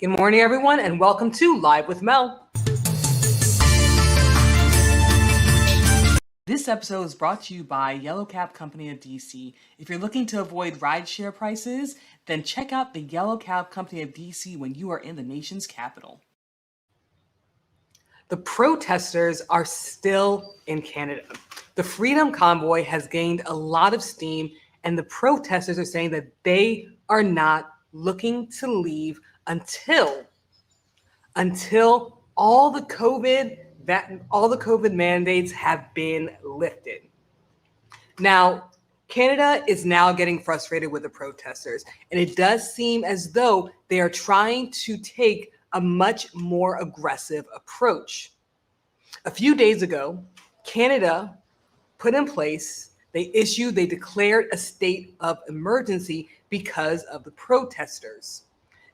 Good morning, everyone, and welcome to Live with Mel. This episode is brought to you by Yellow Cab Company of DC. If you're looking to avoid rideshare prices, then check out the Yellow Cab Company of DC when you are in the nation's capital. The protesters are still in Canada. The Freedom Convoy has gained a lot of steam, and the protesters are saying that they are not looking to leave until all the COVID mandates have been lifted. Now, Canada is now getting frustrated with the protesters, and it does seem as though they are trying to take a much more aggressive approach. A few days ago, Canada they declared a state of emergency because of the protesters.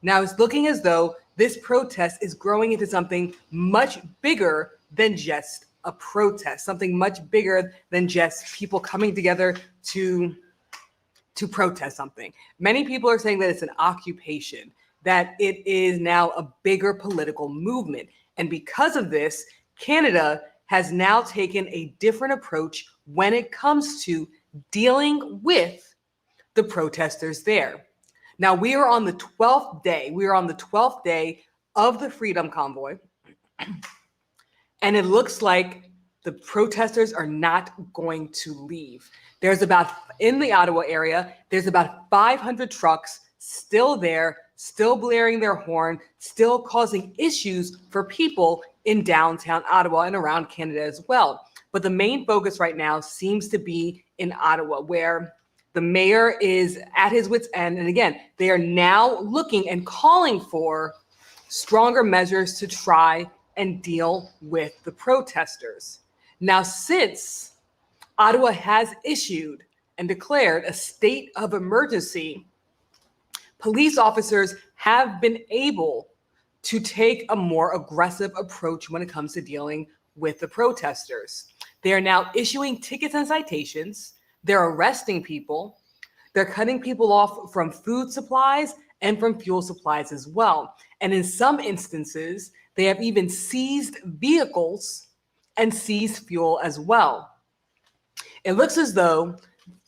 Now it's looking as though this protest is growing into something much bigger than just a protest, something much bigger than just people coming together to protest something. Many people are saying that it's an occupation, that it is now a bigger political movement. And because of this, Canada has now taken a different approach when it comes to dealing with the protesters there. Now we are on the 12th day. We are on the 12th day of the Freedom Convoy. And it looks like the protesters are not going to leave. In the Ottawa area, there's about 500 trucks still there, still blaring their horn, still causing issues for people in downtown Ottawa and around Canada as well. But the main focus right now seems to be in Ottawa, where the mayor is at his wit's end. And again, they are now looking and calling for stronger measures to try and deal with the protesters. Now, since Ottawa has issued and declared a state of emergency, police officers have been able to take a more aggressive approach when it comes to dealing with the protesters. They are now issuing tickets and citations. They're arresting people. They're cutting people off from food supplies and from fuel supplies as well. And in some instances, they have even seized vehicles and seized fuel as well. It looks as though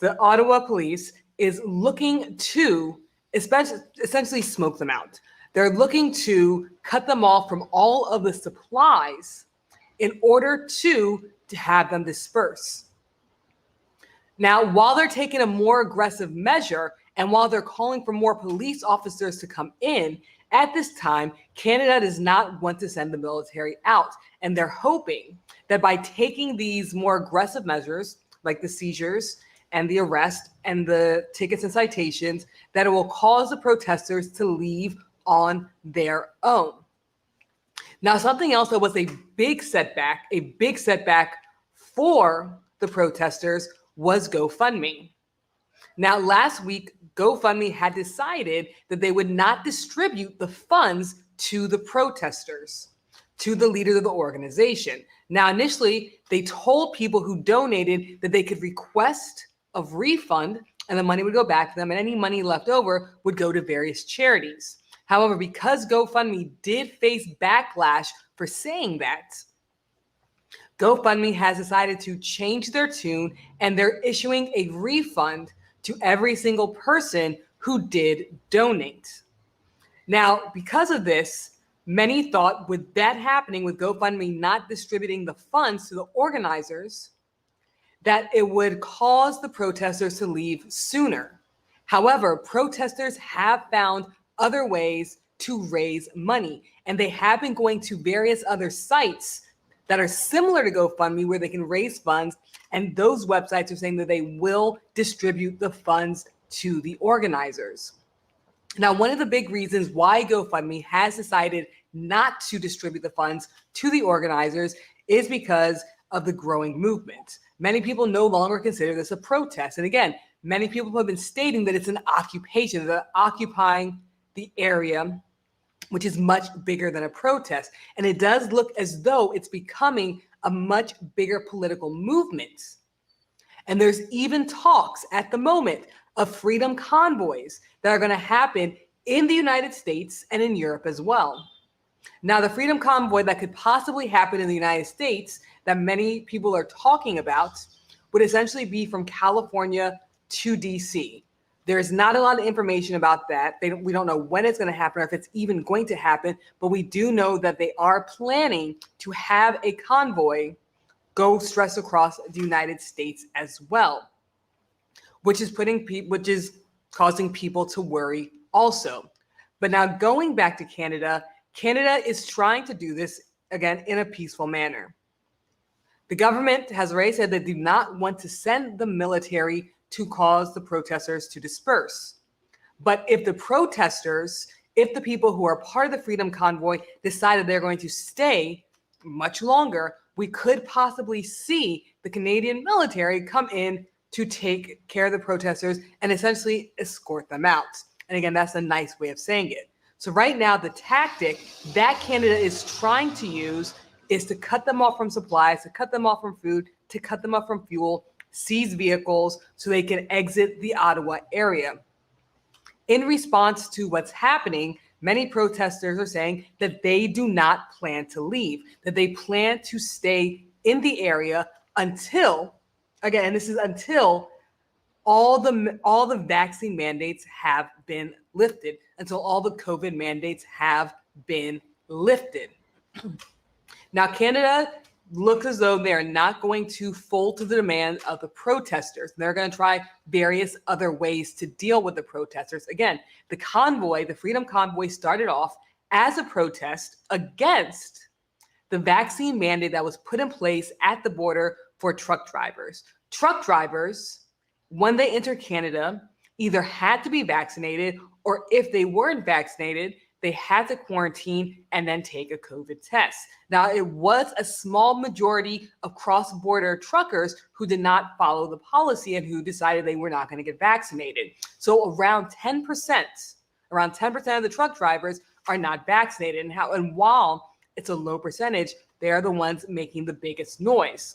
the Ottawa police is looking to essentially smoke them out. They're looking to cut them off from all of the supplies in order to have them disperse. Now, while they're taking a more aggressive measure and while they're calling for more police officers to come in, at this time, Canada does not want to send the military out. And they're hoping that by taking these more aggressive measures, like the seizures and the arrest and the tickets and citations, that it will cause the protesters to leave on their own. Now, something else that was a big setback for the protesters was GoFundMe. Now, last week, GoFundMe had decided that they would not distribute the funds to the protesters, to the leaders of the organization. Now, initially, they told people who donated that they could request a refund and the money would go back to them, and any money left over would go to various charities. However, because GoFundMe did face backlash for saying that, GoFundMe has decided to change their tune, and they're issuing a refund to every single person who did donate. Now, because of this, many thought with that happening, with GoFundMe not distributing the funds to the organizers, that it would cause the protesters to leave sooner. However, protesters have found other ways to raise money, and they have been going to various other sites that are similar to GoFundMe where they can raise funds, and those websites are saying that they will distribute the funds to the organizers. Now, one of the big reasons why GoFundMe has decided not to distribute the funds to the organizers is because of the growing movement. Many people no longer consider this a protest. And again, many people have been stating that it's an occupation, that they're occupying the area, which is much bigger than a protest. And it does look as though it's becoming a much bigger political movement. And there's even talks at the moment of freedom convoys that are going to happen in the United States and in Europe as well. Now, the Freedom Convoy that could possibly happen in the United States that many people are talking about would essentially be from California to DC. There's not a lot of information about that. We don't know when it's going to happen or if it's even going to happen, but we do know that they are planning to have a convoy go stress across the United States as well, which is causing people to worry also. But now going back to Canada, Canada is trying to do this again in a peaceful manner. The government has already said they do not want to send the military to cause the protesters to disperse. But if the people who are part of the Freedom Convoy decide that they're going to stay much longer, we could possibly see the Canadian military come in to take care of the protesters and essentially escort them out. And again, that's a nice way of saying it. So right now, the tactic that Canada is trying to use is to cut them off from supplies, to cut them off from food, to cut them off from fuel, seize vehicles so they can exit the Ottawa area. In response to what's happening, many protesters are saying that they do not plan to leave, that they plan to stay in the area until, again, this is until all the vaccine mandates have been lifted, until all the COVID mandates have been lifted. Now, Canada looks as though they're not going to fold to the demand of the protesters. They're going to try various other ways to deal with the protesters. Again, the Freedom Convoy started off as a protest against the vaccine mandate that was put in place at the border for truck drivers. Truck drivers, when they entered Canada, either had to be vaccinated, or if they weren't vaccinated, they had to quarantine and then take a COVID test. Now, it was a small majority of cross-border truckers who did not follow the policy and who decided they were not going to get vaccinated. So around 10% of the truck drivers are not vaccinated. And while it's a low percentage, they are the ones making the biggest noise.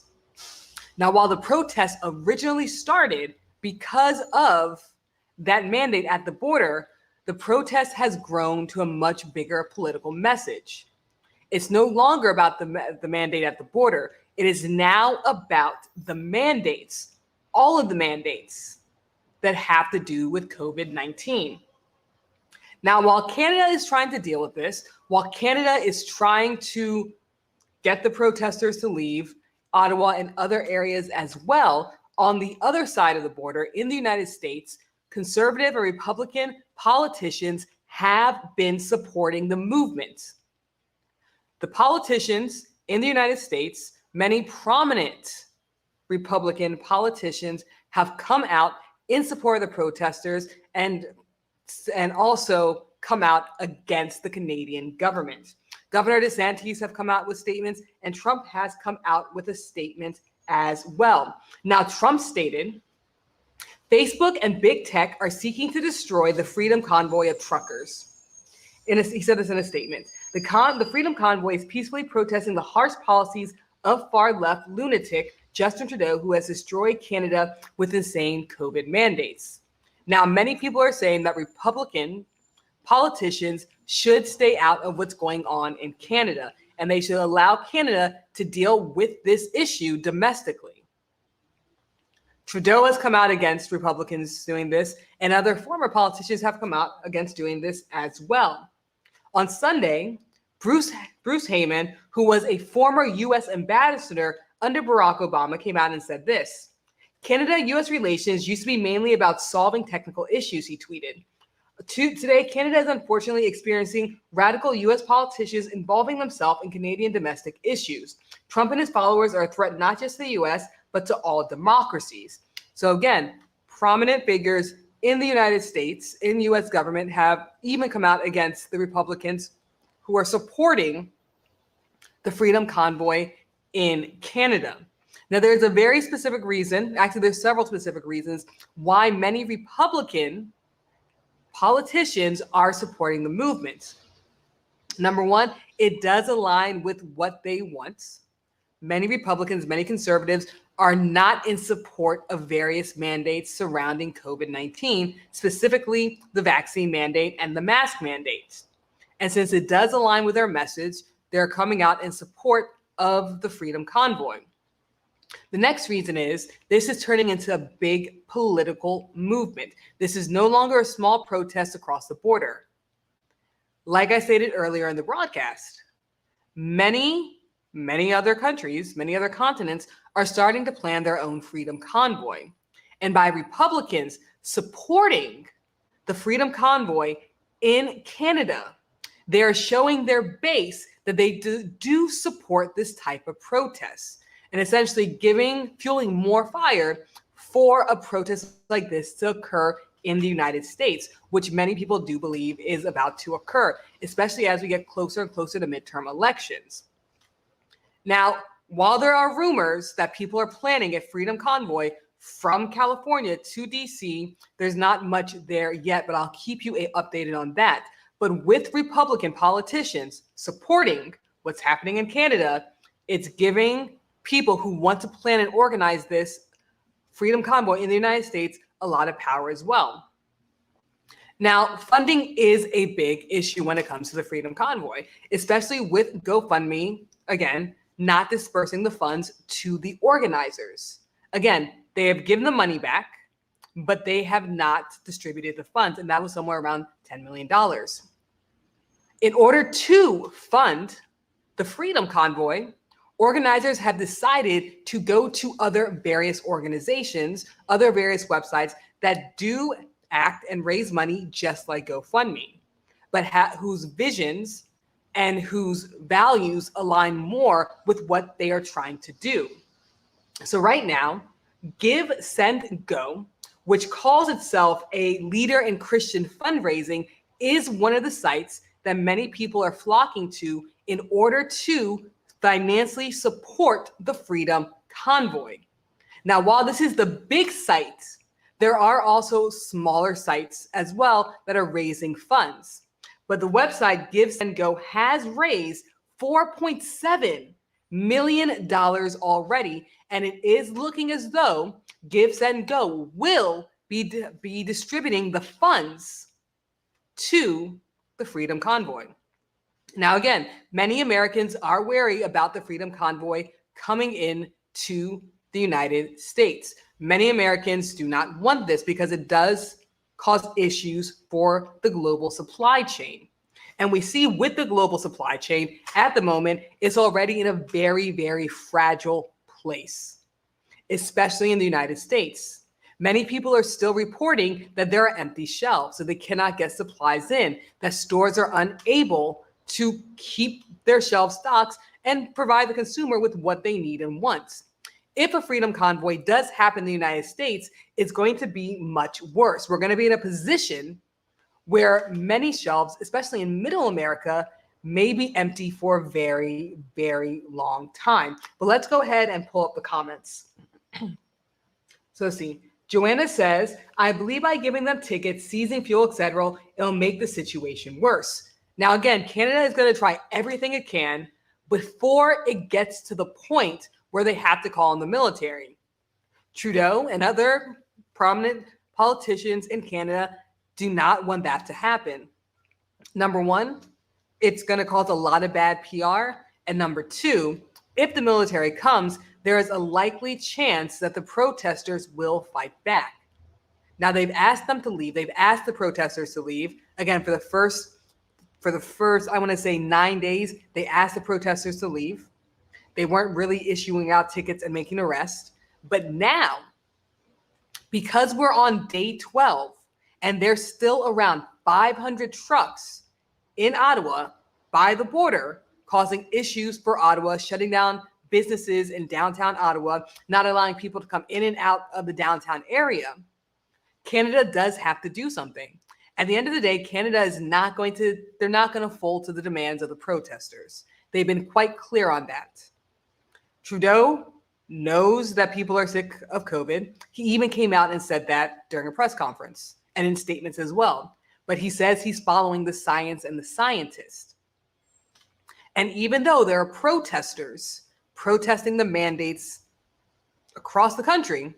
Now, while the protests originally started because of that mandate at the border, the protest has grown to a much bigger political message. It's no longer about the mandate at the border. It is now about the mandates, all of the mandates that have to do with COVID-19. Now, while Canada is trying to deal with this, while Canada is trying to get the protesters to leave Ottawa and other areas as well, on the other side of the border in the United States, conservative and Republican politicians have been supporting the movement. The politicians in the United States, many prominent Republican politicians, have come out in support of the protesters and also come out against the Canadian government. Governor DeSantis have come out with statements, and Trump has come out with a statement as well. Now, Trump stated, Facebook and big tech are seeking to destroy the Freedom Convoy of truckers. He said this in a statement. The Freedom Convoy is peacefully protesting the harsh policies of far-left lunatic Justin Trudeau, who has destroyed Canada with insane COVID mandates. Now, many people are saying that Republican politicians should stay out of what's going on in Canada, and they should allow Canada to deal with this issue domestically. Trudeau has come out against Republicans doing this, and other former politicians have come out against doing this as well. On Sunday, Bruce Heyman, who was a former U.S. ambassador under Barack Obama, came out and said this: Canada-U.S. relations used to be mainly about solving technical issues, he tweeted. Today, Canada is unfortunately experiencing radical U.S. politicians involving themselves in Canadian domestic issues. Trump and his followers are a threat not just to the U.S., but to all democracies. So again, prominent figures in the United States, in the U.S. government, have even come out against the Republicans who are supporting the Freedom Convoy in Canada. Now, there's a very specific reason, actually there's several specific reasons, why many Republican politicians are supporting the movement. Number one, it does align with what they want. many Republicans, many conservatives are not in support of various mandates surrounding COVID-19, specifically the vaccine mandate and the mask mandate. And since it does align with their message, they're coming out in support of the Freedom Convoy. The next reason is this is turning into a big political movement. This is no longer a small protest across the border. Like I stated earlier in the broadcast, many other countries, many other continents are starting to plan their own Freedom Convoy. And by Republicans supporting the Freedom Convoy in Canada, they are showing their base that they do support this type of protest and essentially fueling more fire for a protest like this to occur in the United States, which many people do believe is about to occur, especially as we get closer and closer to midterm elections. Now, while there are rumors that people are planning a Freedom Convoy from California to DC, there's not much there yet, but I'll keep you updated on that. But with Republican politicians supporting what's happening in Canada, it's giving people who want to plan and organize this Freedom Convoy in the United States a lot of power as well. Now, funding is a big issue when it comes to the Freedom Convoy, especially with GoFundMe, again, not dispersing the funds to the organizers. Again, they have given the money back, but they have not distributed the funds, and that was somewhere around $10 million. In order to fund the Freedom Convoy, organizers have decided to go to other various organizations, other various websites that do act and raise money just like GoFundMe, but whose visions and whose values align more with what they are trying to do. So right now, Give, Send, Go, which calls itself a leader in Christian fundraising, is one of the sites that many people are flocking to in order to financially support the Freedom Convoy. Now, while this is the big site, there are also smaller sites as well that are raising funds. But the website Give, Send, Go has raised $4.7 million already, and it is looking as though Give, Send, Go will be distributing the funds to the Freedom Convoy. Now, again, many Americans are wary about the Freedom Convoy coming in to the United States. Many Americans do not want this because it does cause issues for the global supply chain. And we see with the global supply chain at the moment, it's already in a very, very fragile place, especially in the United States. Many people are still reporting that there are empty shelves, so they cannot get supplies in, that stores are unable to keep their shelf stocks and provide the consumer with what they need and want. If a Freedom Convoy does happen in the United States, it's going to be much worse. We're going to be in a position where many shelves, especially in Middle America, may be empty for a very, very long time. But let's go ahead and pull up the comments. So let's see. Joanna says, I believe by giving them tickets, seizing fuel, etc., it'll make the situation worse. Now, again, Canada is going to try everything it can before it gets to the point where they have to call on the military. Trudeau and other prominent politicians in Canada do not want that to happen. Number one, it's going to cause a lot of bad PR. And number two, if the military comes, there is a likely chance that the protesters will fight back. Now, they've asked them to leave. They've asked the protesters to leave. Again, for the first, I want to say 9 days, they asked the protesters to leave. They weren't really issuing out tickets and making arrests. But now, because we're on day 12 and there's still around 500 trucks in Ottawa by the border, causing issues for Ottawa, shutting down businesses in downtown Ottawa, not allowing people to come in and out of the downtown area, Canada does have to do something. At the end of the day, Canada is not going to fold to the demands of the protesters. They've been quite clear on that. Trudeau knows that people are sick of COVID. He even came out and said that during a press conference and in statements as well. But he says he's following the science and the scientists. And even though there are protesters protesting the mandates across the country,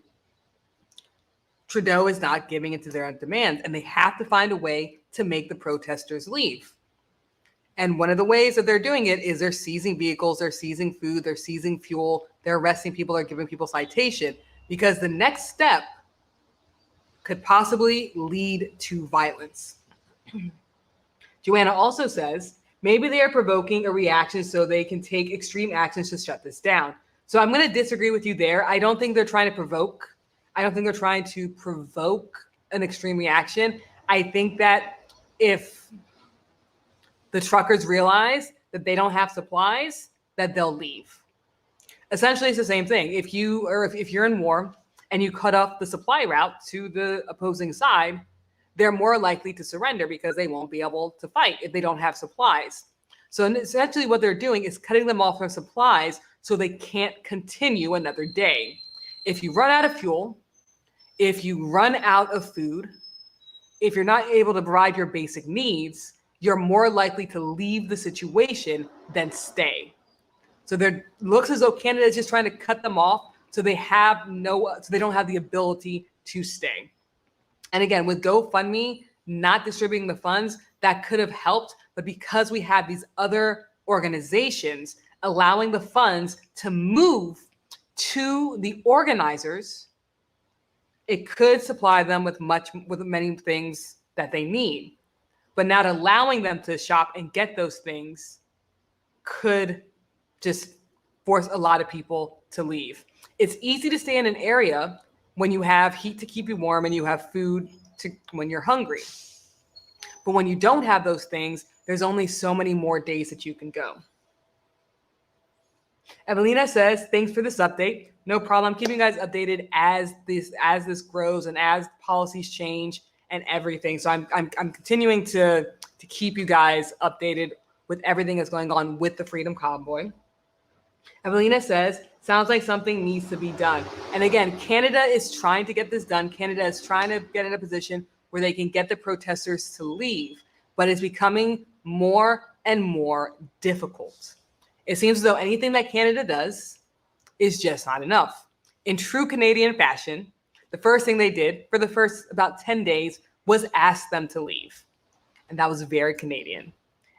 Trudeau is not giving into their demands, and they have to find a way to make the protesters leave. And one of the ways that they're doing it is they're seizing vehicles, they're seizing food, they're seizing fuel, they're arresting people, they're giving people citation, because the next step could possibly lead to violence. Joanna also says, maybe they are provoking a reaction so they can take extreme actions to shut this down. So I'm going to disagree with you there. I don't think they're trying to provoke. I don't think they're trying to provoke an extreme reaction. I think that if the truckers realize that they don't have supplies, that they'll leave. Essentially, it's the same thing. If you're in war and you cut off the supply route to the opposing side, they're more likely to surrender because they won't be able to fight if they don't have supplies. So essentially what they're doing is cutting them off from supplies so they can't continue another day. If you run out of fuel, if you run out of food, if you're not able to provide your basic needs, you're more likely to leave the situation than stay. So there looks as though Canada is just trying to cut them off so they don't have the ability to stay. And again, with GoFundMe not distributing the funds, that could have helped. But because we have these other organizations allowing the funds to move to the organizers, it could supply them with many things that they need. But not allowing them to shop and get those things could just force a lot of people to leave. It's easy to stay in an area when you have heat to keep you warm and you have food when you're hungry. But when you don't have those things, there's only so many more days that you can go. Evelina says, thanks for this update. No problem. I'm keeping you guys updated as this grows and as policies change and everything. So I'm continuing to keep you guys updated with everything that's going on with the Freedom Convoy. Evelina says, sounds like something needs to be done. And again, Canada is trying to get this done. Canada is trying to get in a position where they can get the protesters to leave, but it's becoming more and more difficult. It seems as though anything that Canada does is just not enough. In true Canadian fashion, the first thing they did for the first about 10 days was ask them to leave. And that was very Canadian.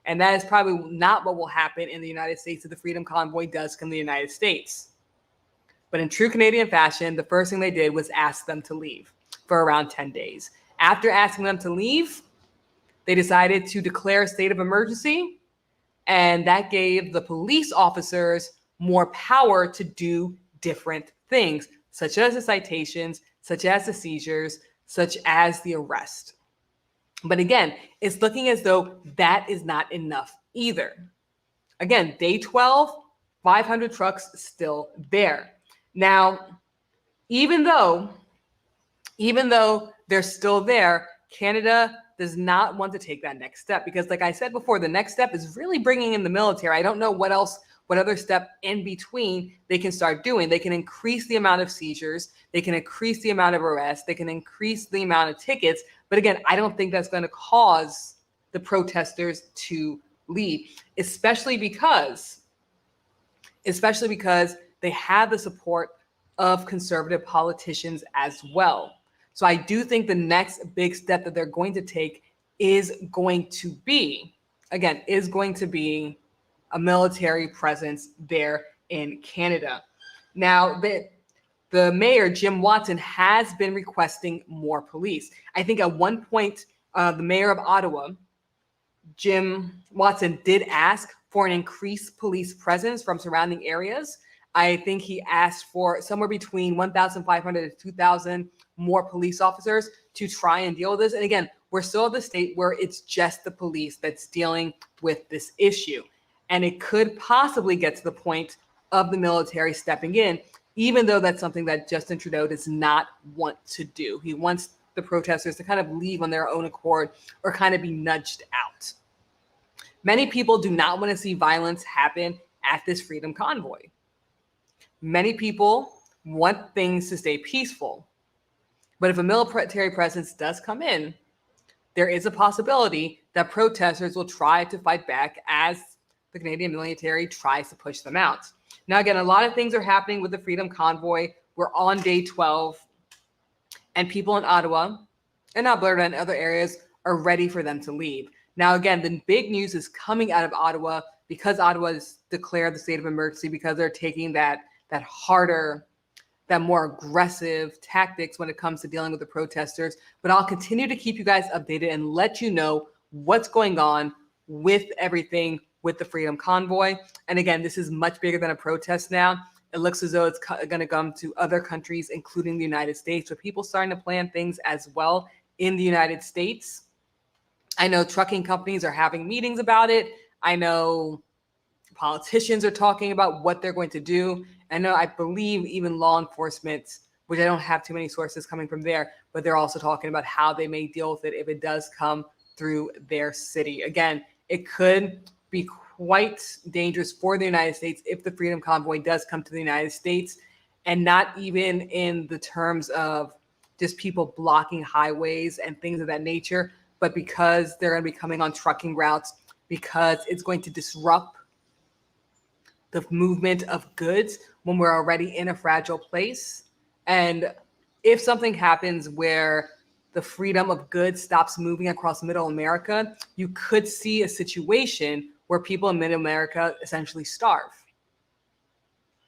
And that is probably not what will happen in the United States if the Freedom Convoy does come to the United States. But in true Canadian fashion, the first thing they did was ask them to leave for around 10 days. After asking them to leave, they decided to declare a state of emergency, and that gave the police officers more power to do different things, such as the citations, such as the seizures, such as the arrest. But again, it's looking as though that is not enough either. Again, day 12, 500 trucks still there. Now, even though they're still there, Canada does not want to take that next step because, like I said before, the next step is really bringing in the military. I don't know what other step in between they can start doing. They can increase the amount of seizures. They can increase the amount of arrests. They can increase the amount of tickets. But again, I don't think that's going to cause the protesters to leave, especially because they have the support of conservative politicians as well. So I do think the next big step that they're going to take is going to be a military presence there in Canada. Now, the mayor, Jim Watson, has been requesting more police. I think at one point, the mayor of Ottawa, Jim Watson, did ask for an increased police presence from surrounding areas. I think he asked for somewhere between 1,500 to 2,000 more police officers to try and deal with this. And again, we're still at the state where it's just the police that's dealing with this issue. And it could possibly get to the point of the military stepping in, even though that's something that Justin Trudeau does not want to do. He wants the protesters to kind of leave on their own accord or kind of be nudged out. Many people do not want to see violence happen at this Freedom Convoy. Many people want things to stay peaceful. But if a military presence does come in, there is a possibility that protesters will try to fight back as the Canadian military tries to push them out. Now, again, a lot of things are happening with the Freedom Convoy. We're on day 12, and people in Ottawa and Alberta and other areas are ready for them to leave. Now, again, the big news is coming out of Ottawa because Ottawa has declared the state of emergency, because they're taking that harder, that more aggressive tactics when it comes to dealing with the protesters. But I'll continue to keep you guys updated and let you know what's going on with everything with the Freedom Convoy. And again, this is much bigger than a protest now. It looks as though it's going to come to other countries, including the United States. So people starting to plan things as well in the United States. I know trucking companies are having meetings about it. I know politicians are talking about what they're going to do. I believe even law enforcement, which I don't have too many sources coming from there, but they're also talking about how they may deal with it if it does come through their city. Again, it could be quite dangerous for the United States if the Freedom Convoy does come to the United States, and not even in the terms of just people blocking highways and things of that nature, but because they're going to be coming on trucking routes, because it's going to disrupt the movement of goods when we're already in a fragile place. And if something happens where the freedom of goods stops moving across middle America, you could see a situation where people in middle America essentially starve.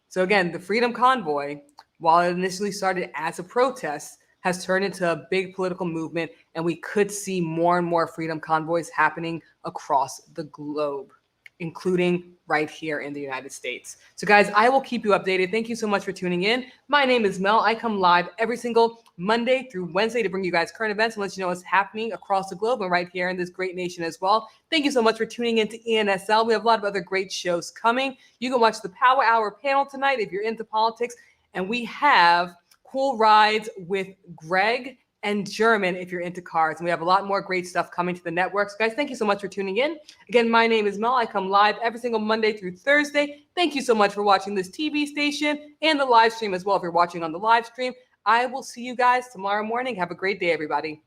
So again, the Freedom Convoy, while it initially started as a protest, has turned into a big political movement, and we could see more and more Freedom Convoys happening across the globe, including right here in the United States. So guys, I will keep you updated. Thank you so much for tuning in. My name is Mel. I come live every single Monday through Wednesday to bring you guys current events and let you know what's happening across the globe and right here in this great nation as well. Thank you so much for tuning into ENSL. We have a lot of other great shows coming. You can watch the Power Hour panel tonight if you're into politics, and we have cool rides with Greg and German if you're into cars. And we have a lot more great stuff coming to the network. So guys, thank you so much for tuning in. Again, my name is Mel. I come live every single Monday through Thursday. Thank you so much for watching this TV station and the live stream as well if you're watching on the live stream. I will see you guys tomorrow morning. Have a great day, everybody.